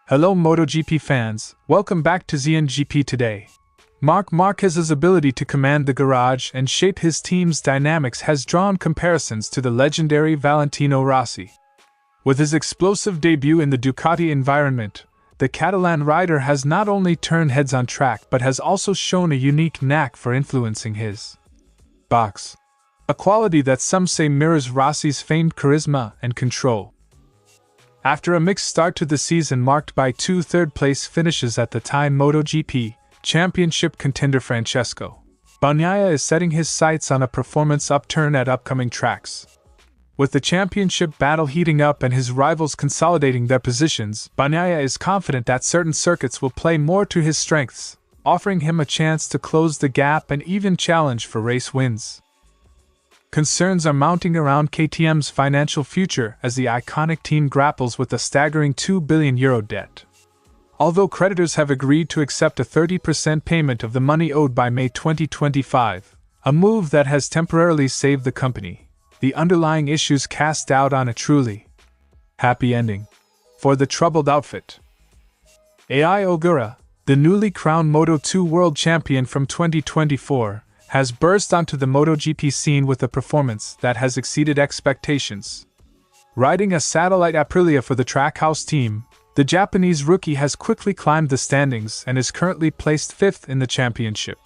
Hello MotoGP fans, welcome back to ZNGP Today. Marc Márquez's ability to command the garage and shape his team's dynamics has drawn comparisons to the legendary Valentino Rossi. With his explosive debut in the Ducati environment, the Catalan rider has not only turned heads on track but has also shown a unique knack for influencing his box, a quality that some say mirrors Rossi's famed charisma and control. After a mixed start to the season marked by two third-place finishes at the Thai MotoGP Championship contender Francesco, Bagnaia is setting his sights on a performance upturn at upcoming tracks. With the championship battle heating up and his rivals consolidating their positions, Bagnaia is confident that certain circuits will play more to his strengths, offering him a chance to close the gap and even challenge for race wins. Concerns are mounting around KTM's financial future as the iconic team grapples with a staggering €2 billion debt. Although creditors have agreed to accept a 30% payment of the money owed by May 2025, a move that has temporarily saved the company, the underlying issues cast doubt on a truly happy ending for the troubled outfit. Ogura, the newly crowned Moto2 World Champion from 2024, has burst onto the MotoGP scene with a performance that has exceeded expectations. Riding a satellite Aprilia for the Trackhouse team, the Japanese rookie has quickly climbed the standings and is currently placed fifth in the championship.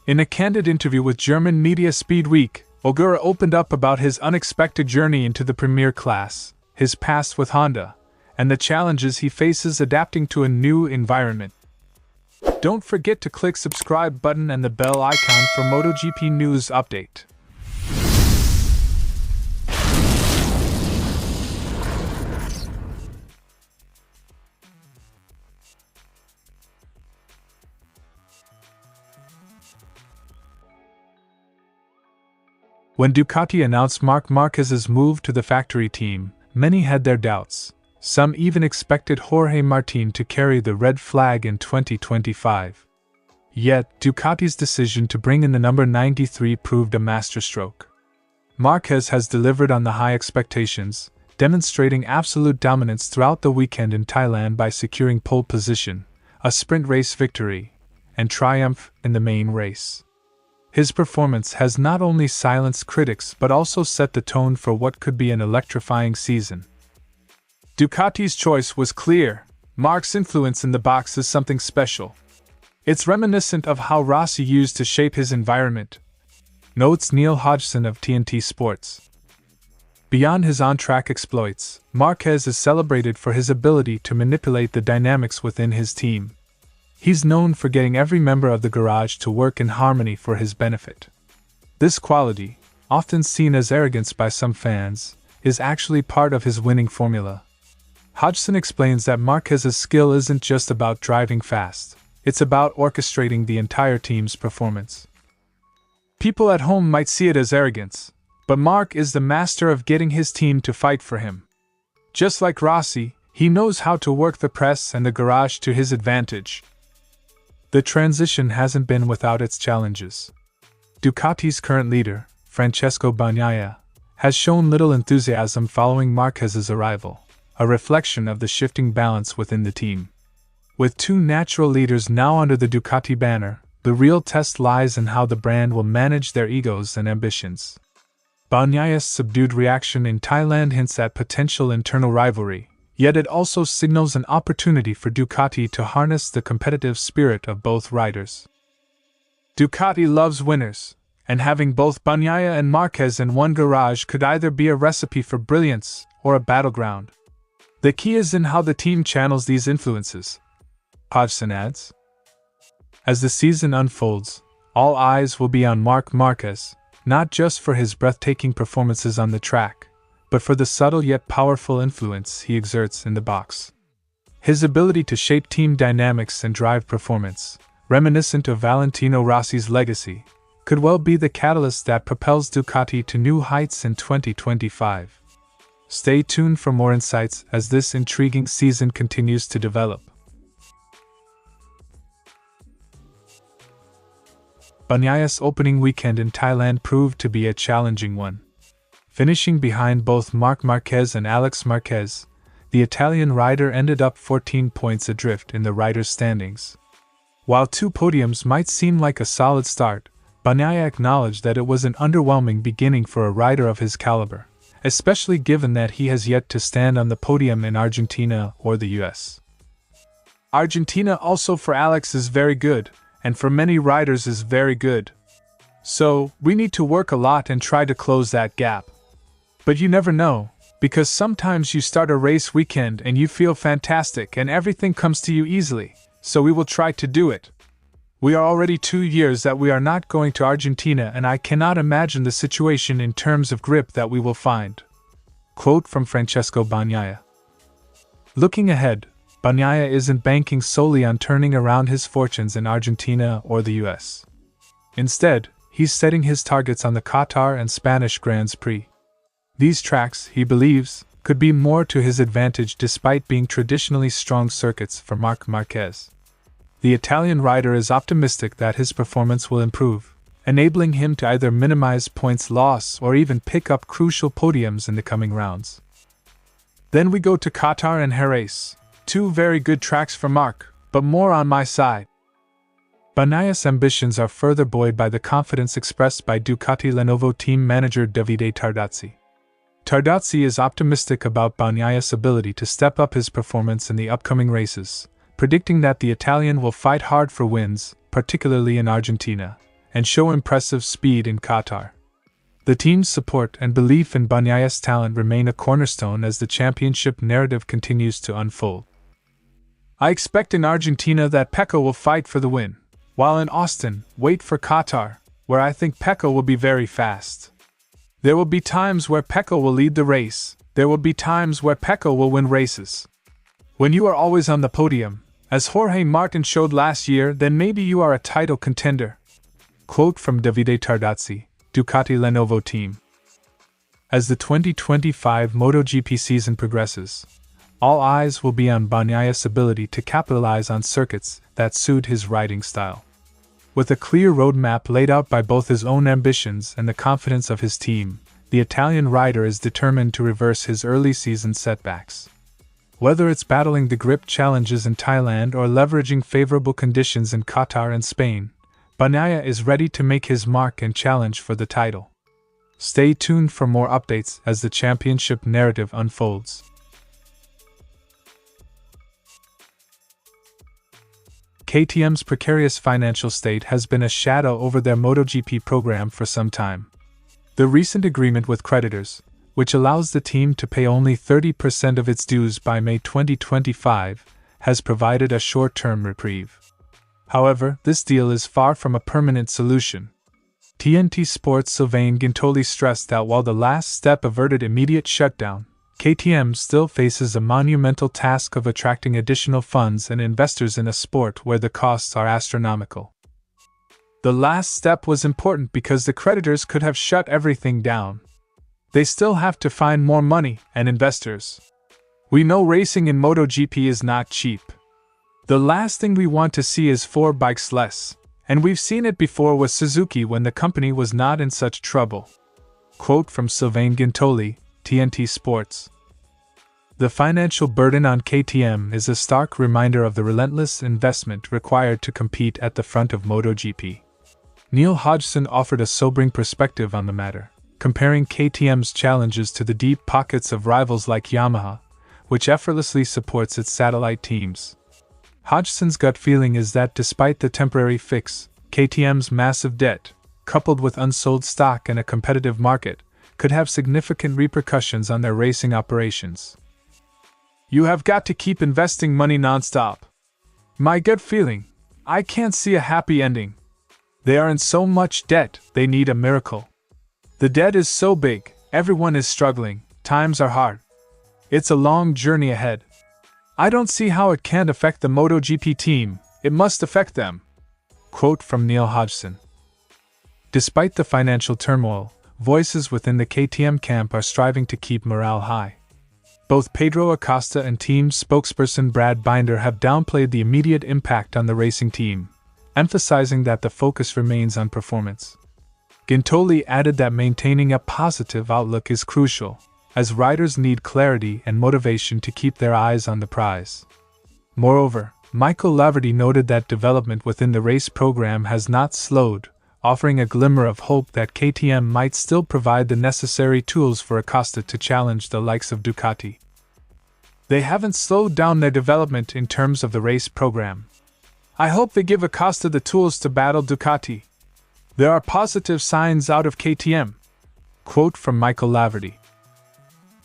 In a candid interview with German media Speed Week, Ogura opened up about his unexpected journey into the premier class, his past with Honda, and the challenges he faces adapting to a new environment. Don't forget to click subscribe button and the bell icon for MotoGP news update. When Ducati announced Marc Márquez's move to the factory team, many had their doubts. Some even expected Jorge Martin to carry the red flag in 2025. Yet, Ducati's decision to bring in the number 93 proved a masterstroke. Marquez has delivered on the high expectations, demonstrating absolute dominance throughout the weekend in Thailand by securing pole position, a sprint race victory, and triumph in the main race. His performance has not only silenced critics but also set the tone for what could be an electrifying season. Ducati's choice was clear. Marc's influence in the box is something special. It's reminiscent of how Rossi used to shape his environment, notes Neil Hodgson of TNT Sports. Beyond his on-track exploits, Marquez is celebrated for his ability to manipulate the dynamics within his team. He's known for getting every member of the garage to work in harmony for his benefit. This quality, often seen as arrogance by some fans, is actually part of his winning formula. Hodgson explains that Marquez's skill isn't just about driving fast, it's about orchestrating the entire team's performance. People at home might see it as arrogance, but Marc is the master of getting his team to fight for him. Just like Rossi, he knows how to work the press and the garage to his advantage. The transition hasn't been without its challenges. Ducati's current leader, Francesco Bagnaia, has shown little enthusiasm following Marquez's arrival, a reflection of the shifting balance within the team. With two natural leaders now under the Ducati banner, the real test lies in how the brand will manage their egos and ambitions. Bagnaia's subdued reaction in Thailand hints at potential internal rivalry, yet it also signals an opportunity for Ducati to harness the competitive spirit of both riders. Ducati loves winners, and having both Bagnaia and Marquez in one garage could either be a recipe for brilliance or a battleground. The key is in how the team channels these influences, Hodgson adds. As the season unfolds, all eyes will be on Marc Márquez, not just for his breathtaking performances on the track, but for the subtle yet powerful influence he exerts in the box. His ability to shape team dynamics and drive performance, reminiscent of Valentino Rossi's legacy, could well be the catalyst that propels Ducati to new heights in 2025. Stay tuned for more insights as this intriguing season continues to develop. Bagnaia's opening weekend in Thailand proved to be a challenging one. Finishing behind both Marc Márquez and Alex Marquez, the Italian rider ended up 14 points adrift in the riders' standings. While 2 podiums might seem like a solid start, Bagnaia acknowledged that it was an underwhelming beginning for a rider of his caliber, especially given that he has yet to stand on the podium in Argentina or the US. Argentina also for Alex is very good, and for many riders is very good. So, we need to work a lot and try to close that gap. But you never know, because sometimes you start a race weekend and you feel fantastic and everything comes to you easily, so we will try to do it. We are already 2 years that we are not going to Argentina, and I cannot imagine the situation in terms of grip that we will find. Quote from Francesco Bagnaia. Looking ahead, Bagnaia isn't banking solely on turning around his fortunes in Argentina or the US. Instead, he's setting his targets on the Qatar and Spanish Grands Prix. These tracks, he believes, could be more to his advantage despite being traditionally strong circuits for Marc Marquez. The Italian rider is optimistic that his performance will improve, enabling him to either minimize points loss or even pick up crucial podiums in the coming rounds. Then we go to Qatar and Jerez, 2 very good tracks for Marc, but more on my side. Bagnaia's ambitions are further buoyed by the confidence expressed by Ducati Lenovo team manager Davide Tardozzi. Tardozzi is optimistic about Bagnaia's ability to step up his performance in the upcoming races, predicting that the Italian will fight hard for wins, particularly in Argentina, and show impressive speed in Qatar. The team's support and belief in Bagnaia's talent remain a cornerstone as the championship narrative continues to unfold. I expect in Argentina that Pecco will fight for the win, while in Austin, wait for Qatar, where I think Pecco will be very fast. There will be times where Pecco will lead the race, there will be times where Pecco will win races. When you are always on the podium, as Jorge Martin showed last year, then maybe you are a title contender. Quote from Davide Tardozzi, Ducati Lenovo team. As the 2025 MotoGP season progresses, all eyes will be on Bagnaia's ability to capitalize on circuits that suit his riding style. With a clear roadmap laid out by both his own ambitions and the confidence of his team, the Italian rider is determined to reverse his early season setbacks. Whether it's battling the grip challenges in Thailand or leveraging favorable conditions in Qatar and Spain, Bagnaia is ready to make his mark and challenge for the title. Stay tuned for more updates as the championship narrative unfolds. KTM's precarious financial state has been a shadow over their MotoGP program for some time. The recent agreement with creditors, which allows the team to pay only 30% of its dues by May 2025, has provided a short-term reprieve. However, this deal is far from a permanent solution. TNT Sports' Sylvain Guintoli stressed that while the last step averted immediate shutdown, KTM still faces a monumental task of attracting additional funds and investors in a sport where the costs are astronomical. The last step was important because the creditors could have shut everything down. They still have to find more money and investors. We know racing in MotoGP is not cheap. The last thing we want to see is 4 bikes less, and we've seen it before with Suzuki when the company was not in such trouble. Quote from Sylvain Guintoli, TNT Sports. The financial burden on KTM is a stark reminder of the relentless investment required to compete at the front of MotoGP. Neil Hodgson offered a sobering perspective on the matter, comparing KTM's challenges to the deep pockets of rivals like Yamaha, which effortlessly supports its satellite teams. Hodgson's gut feeling is that despite the temporary fix, KTM's massive debt, coupled with unsold stock and a competitive market, could have significant repercussions on their racing operations. You have got to keep investing money non-stop. My gut feeling, I can't see a happy ending. They are in so much debt, they need a miracle. The debt is so big, everyone is struggling, times are hard. It's a long journey ahead. I don't see how it can't affect the MotoGP team, it must affect them. Quote from Neil Hodgson. Despite the financial turmoil, voices within the KTM camp are striving to keep morale high. Both Pedro Acosta and team spokesperson Brad Binder have downplayed the immediate impact on the racing team, emphasizing that the focus remains on performance. Guintoli added that maintaining a positive outlook is crucial, as riders need clarity and motivation to keep their eyes on the prize. Moreover, Michael Laverty noted that development within the race program has not slowed, offering a glimmer of hope that KTM might still provide the necessary tools for Acosta to challenge the likes of Ducati. They haven't slowed down their development in terms of the race program. I hope they give Acosta the tools to battle Ducati. There are positive signs out of KTM. Quote from Michael Laverty.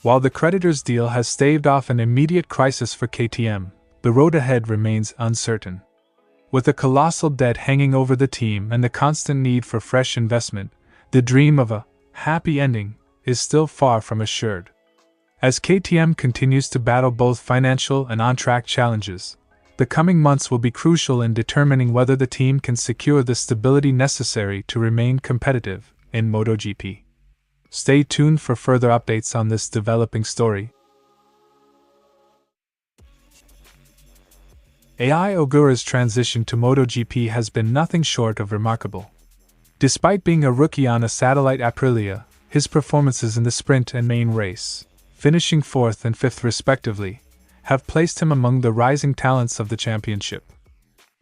While the creditors' deal has staved off an immediate crisis for KTM, the road ahead remains uncertain. With a colossal debt hanging over the team and the constant need for fresh investment, the dream of a happy ending is still far from assured. As KTM continues to battle both financial and on-track challenges, the coming months will be crucial in determining whether the team can secure the stability necessary to remain competitive in MotoGP. Stay tuned for further updates on this developing story. Ai Ogura's transition to MotoGP has been nothing short of remarkable. Despite being a rookie on a satellite Aprilia, his performances in the sprint and main race, finishing 4th and 5th respectively, have placed him among the rising talents of the championship.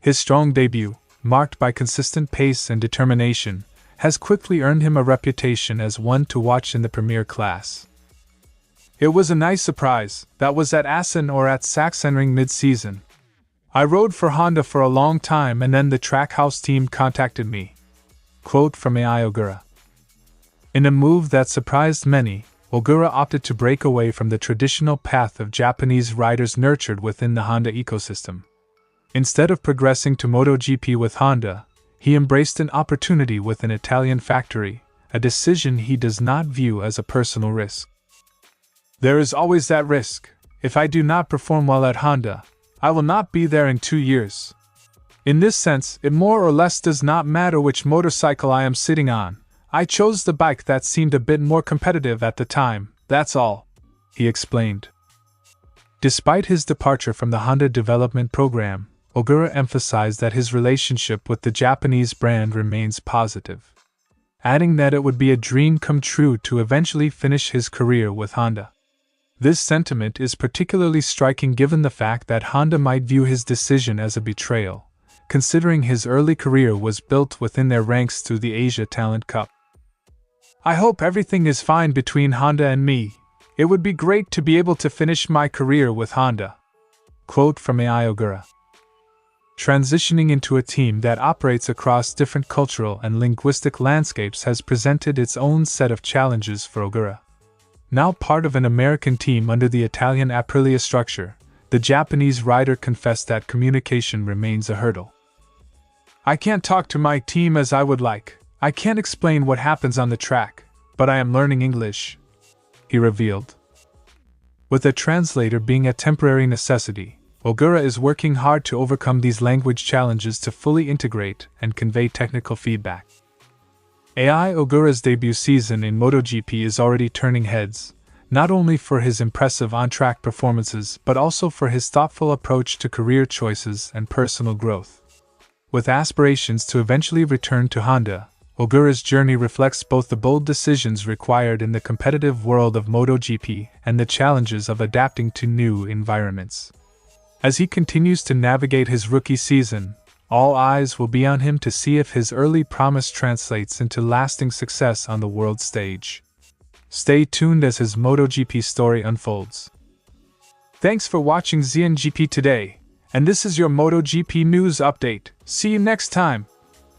His strong debut, marked by consistent pace and determination, has quickly earned him a reputation as one to watch in the premier class. It was a nice surprise, that was at Assen or at Sachsenring mid-season. I rode for Honda for a long time and then the Trackhouse team contacted me. Quote from Ai Ogura. In a move that surprised many, Ogura opted to break away from the traditional path of Japanese riders nurtured within the Honda ecosystem. Instead of progressing to MotoGP with Honda, he embraced an opportunity with an Italian factory, a decision he does not view as a personal risk. There is always that risk. If I do not perform well at Honda, I will not be there in 2 years. In this sense, it more or less does not matter which motorcycle I am sitting on. I chose the bike that seemed a bit more competitive at the time, that's all, he explained. Despite his departure from the Honda development program, Ogura emphasized that his relationship with the Japanese brand remains positive, adding that it would be a dream come true to eventually finish his career with Honda. This sentiment is particularly striking given the fact that Honda might view his decision as a betrayal, considering his early career was built within their ranks through the Asia Talent Cup. I hope everything is fine between Honda and me. It would be great to be able to finish my career with Honda. Quote from Ai Ogura. Transitioning into a team that operates across different cultural and linguistic landscapes has presented its own set of challenges for Ogura. Now part of an American team under the Italian Aprilia structure, the Japanese rider confessed that communication remains a hurdle. I can't talk to my team as I would like. I can't explain what happens on the track, but I am learning English, he revealed. With a translator being a temporary necessity, Ogura is working hard to overcome these language challenges to fully integrate and convey technical feedback. Ai Ogura's debut season in MotoGP is already turning heads, not only for his impressive on-track performances but also for his thoughtful approach to career choices and personal growth. With aspirations to eventually return to Honda, Ogura's journey reflects both the bold decisions required in the competitive world of MotoGP and the challenges of adapting to new environments. As he continues to navigate his rookie season, all eyes will be on him to see if his early promise translates into lasting success on the world stage. Stay tuned as his MotoGP story unfolds. Thanks for watching ZNGP Today, and this is your MotoGP news update. See you next time.